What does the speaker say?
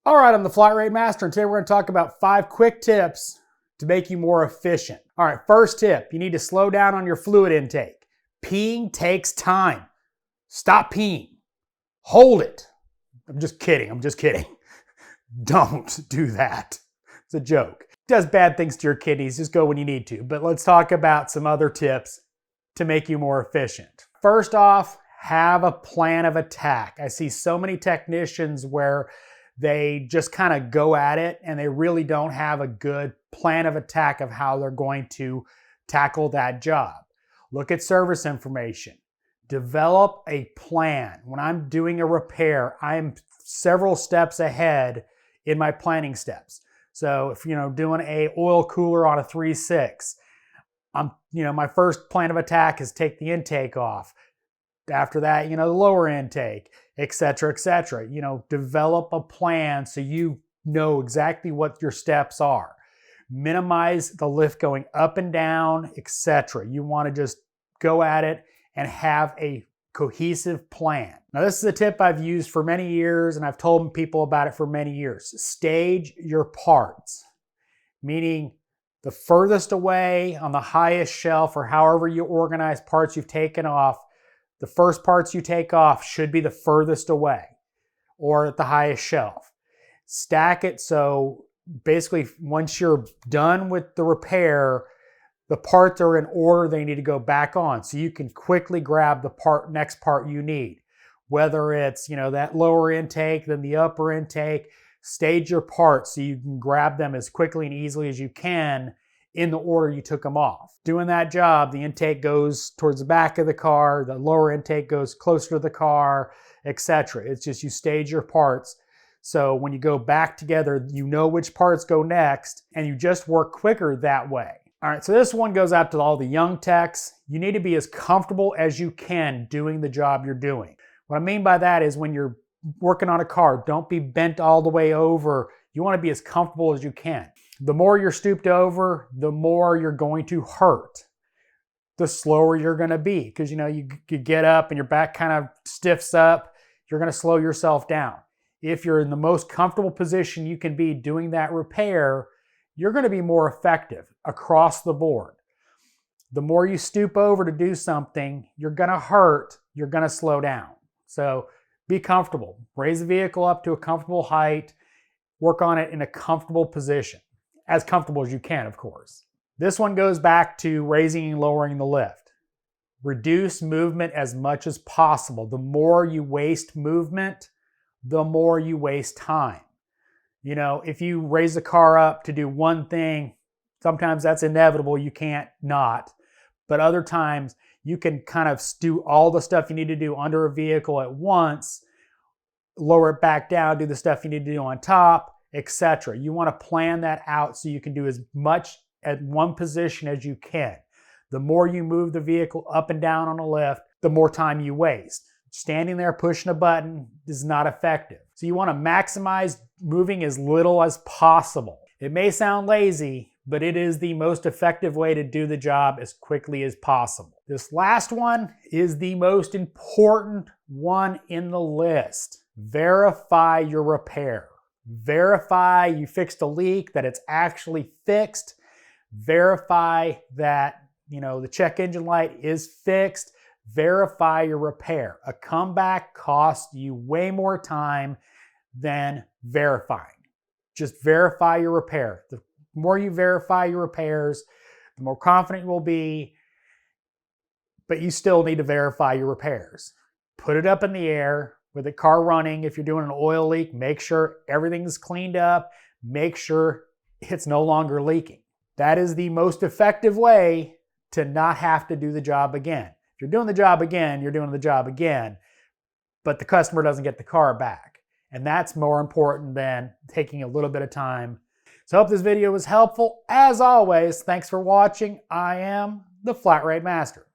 All right, I'm the Flat Rate Master, and today we're going to talk about 5 quick tips to make you more efficient. All right, first tip, you need to slow down on your fluid intake. Peeing takes time. Stop peeing. Hold it. I'm just kidding. Don't do that. It's a joke. It does bad things to your kidneys. Just go when you need to. But let's talk about some other tips to make you more efficient. First off, have a plan of attack. I see so many technicians where they just kind of go at it and they really don't have a good plan of attack of how they're going to tackle that job. Look at service information. Develop a plan. When I'm doing a repair, I'm several steps ahead in my planning steps. So if doing a oil cooler on a 3.6, my first plan of attack is take the intake off. After that, the lower intake, etc., etc. Develop a plan so you know exactly what your steps are. Minimize the lift going up and down, etc. You want to just go at it and have a cohesive plan. Now, this is a tip I've used for many years, and I've told people about it for many years. Stage your parts, meaning the furthest away on the highest shelf, or however you organize parts you've taken off, the first parts you take off should be the furthest away or at the highest shelf. Stack it so basically once you're done with the repair, the parts are in order they need to go back on, so you can quickly grab the next part you need. Whether it's that lower intake, then the upper intake, stage your parts so you can grab them as quickly and easily as you can in the order you took them off. Doing that job, the intake goes towards the back of the car, the lower intake goes closer to the car, etc. It's just you stage your parts so when you go back together, you know which parts go next, and you just work quicker that way. All right, so this one goes out to all the young techs. You need to be as comfortable as you can doing the job you're doing. What I mean by that is when you're working on a car, don't be bent all the way over. You want to be as comfortable as you can. The more you're stooped over, the more you're going to hurt. The slower you're going to be, because you get up and your back kind of stiffs up, you're going to slow yourself down. If you're in the most comfortable position you can be doing that repair, you're going to be more effective across the board. The more you stoop over to do something, you're going to hurt, you're going to slow down. So be comfortable. Raise the vehicle up to a comfortable height. Work on it in a comfortable position. As comfortable as you can, of course. This one goes back to raising and lowering the lift. Reduce movement as much as possible. The more you waste movement, the more you waste time. If you raise the car up to do one thing, sometimes that's inevitable, you can't not. But other times, you can kind of do all the stuff you need to do under a vehicle at once, lower it back down, do the stuff you need to do on top, etc. You want to plan that out so you can do as much at one position as you can. The more you move the vehicle up and down on a lift, the more time you waste. Standing there pushing a button is not effective. So you want to maximize moving as little as possible. It may sound lazy, but it is the most effective way to do the job as quickly as possible. This last one is the most important one in the list. Verify your repair. Verify you fixed a leak, that it's actually fixed. Verify that, the check engine light is fixed. Verify your repair. A comeback costs you way more time than verifying. Just verify your repair. The more you verify your repairs, the more confident you will be, but you still need to verify your repairs. Put it up in the air with the car running. If you're doing an oil leak, make sure everything's cleaned up. Make sure it's no longer leaking. That is the most effective way to not have to do the job again. If you're doing the job again, you're doing the job again, but the customer doesn't get the car back. And that's more important than taking a little bit of time. So I hope this video was helpful. As always, thanks for watching. I am the Flat Rate Master.